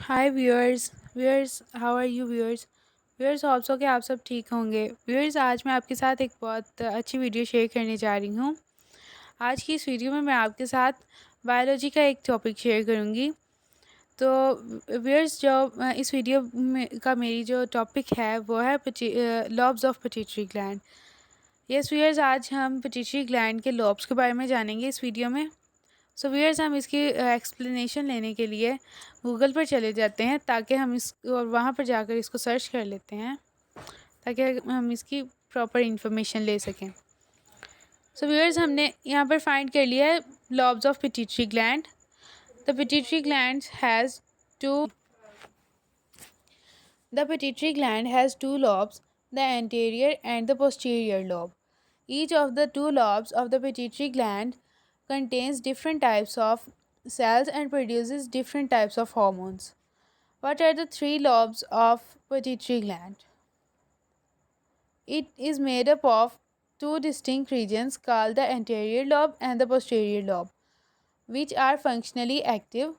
Hi viewers how are you viewers hope so कि आप सब ठीक होंगे। व्यूअर्स, आज मैं आपके साथ एक बहुत अच्छी वीडियो शेयर करने जा रही हूँ। आज की इस वीडियो में मैं आपके साथ बायोलॉजी का एक टॉपिक शेयर करूँगी। तो व्यूअर्स, जो इस वीडियो में का मेरी जो टॉपिक है वो है lobes of pituitary gland. Yes viewers, आज हम पिट्यूटरी ग्लैंड के लॉब्स के बारे में जानेंगे इस वीडियो में। सो व्यूअर्स, हम इसकी एक्सप्लेनेशन लेने के लिए गूगल पर चले जाते हैं ताकि हम इस और वहाँ पर जाकर इसको सर्च कर लेते हैं ताकि हम इसकी प्रॉपर इंफॉर्मेशन ले सकें। सो व्यूअर्स, हमने यहाँ पर फाइंड कर लिया है lobes of pituitary gland. The pituitary gland has to The pituitary gland has two lobes, the anterior and the posterior lobe. Each of the two lobes of the pituitary gland contains different types of cells and produces different types of hormones. What are the three lobes of pituitary gland? It is made up of two distinct regions called the anterior lobe and the posterior lobe, which are functionally active.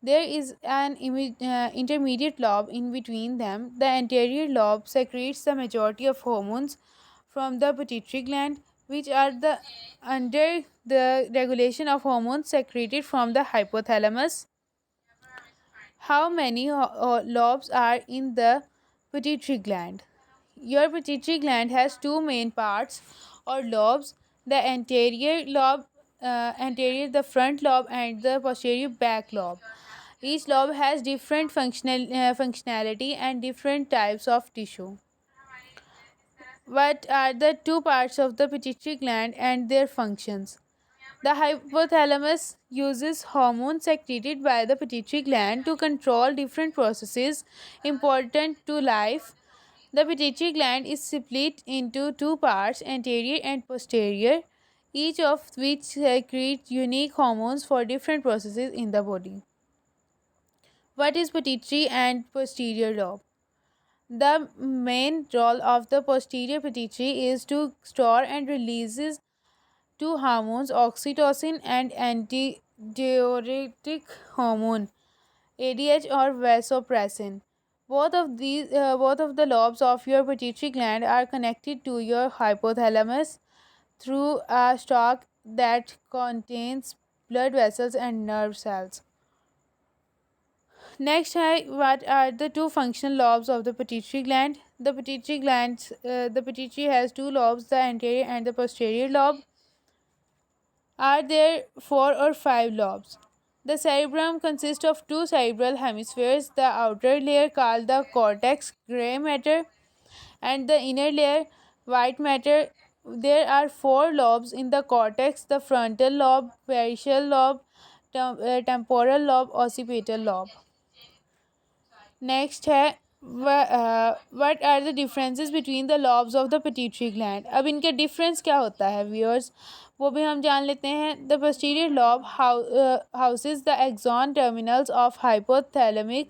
There is an intermediate lobe in between them. The anterior lobe secretes the majority of hormones from the pituitary gland, which are under the regulation of hormones secreted from the hypothalamus. How many lobes are in the pituitary gland? Your pituitary gland has two main parts or lobes: the anterior lobe, the front lobe, and the posterior back lobe. Each lobe has different functionality and different types of tissue. What are the two parts of the pituitary gland and their functions? The hypothalamus uses hormones secreted by the pituitary gland to control different processes important to life. The pituitary gland is split into two parts, anterior and posterior, each of which secretes unique hormones for different processes in the body. What is pituitary and posterior lobe? The main role of the posterior pituitary is to store and releases two hormones, oxytocin and antidiuretic hormone, ADH or vasopressin. Both of the lobes of your pituitary gland are connected to your hypothalamus through a stalk that contains blood vessels and nerve cells. Next, what are the two functional lobes of the pituitary gland? The pituitary has two lobes, the anterior and the posterior lobe. Are there four or five lobes? The cerebrum consists of two cerebral hemispheres, the outer layer called the cortex, gray matter, and the inner layer, white matter. There are four lobes in the cortex: the frontal lobe, parietal lobe, temporal lobe, occipital lobe. Next है what are the differences between the lobes of the pituitary gland. अब इनके difference क्या होता है viewers, वो भी हम जान लेते हैं। The posterior lobe houses the axon terminals of hypothalamic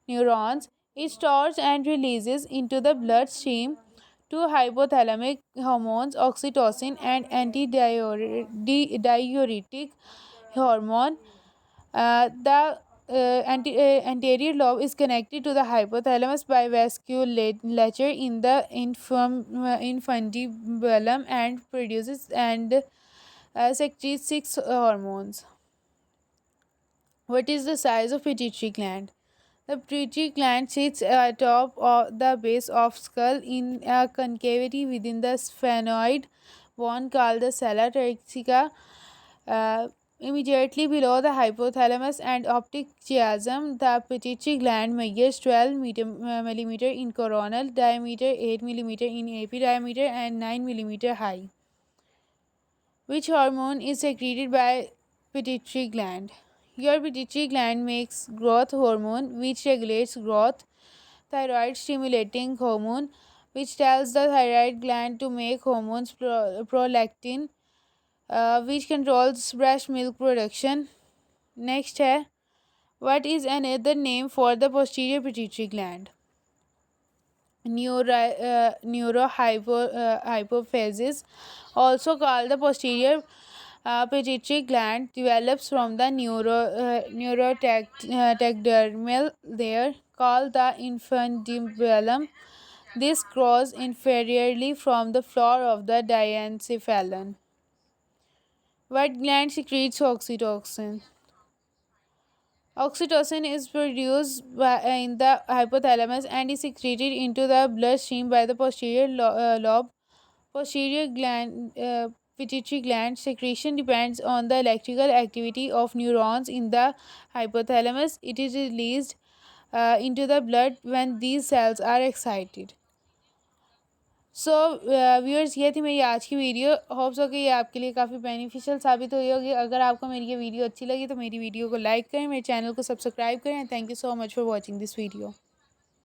neurons. It stores and releases into the bloodstream two hypothalamic hormones, oxytocin and antidiuretic hormone. The anterior lobe is connected to the hypothalamus by vasculature in the infundibulum and produces and secretes six hormones. What is the size of pituitary gland? The pituitary gland sits atop of the base of skull in a concavity within the sphenoid bone called the sella thoracica. Immediately below the hypothalamus and optic chiasm, the pituitary gland measures 12 millimeter in coronal diameter, 8 millimeter in epidiameter, and 9 millimeter high. Which hormone is secreted by pituitary gland? Your pituitary gland makes growth hormone, which regulates growth, thyroid stimulating hormone, which tells the thyroid gland to make hormones prolactin, which controls breast milk production. Next है, what is another name for the posterior pituitary gland? Neurohypophysis, also called the posterior pituitary gland develops from the neurotracheal layer called the infundibulum. This grows inferiorly from the floor of the diencephalon. What gland secretes oxytocin? Oxytocin is produced in the hypothalamus and is secreted into the bloodstream by the posterior lobe. Posterior gland, pituitary gland secretion depends on the electrical activity of neurons in the hypothalamus. It is released into the blood when these cells are excited. So viewers ये थी मेरी आज की video. Hopes हो कि ये आपके लिए काफ़ी बेनिफिशियल साबित हुई होगी। अगर आपको मेरी ये वीडियो अच्छी लगी तो मेरी वीडियो को लाइक करें, मेरे चैनल को सब्सक्राइब करें। Thank you so much for watching this video.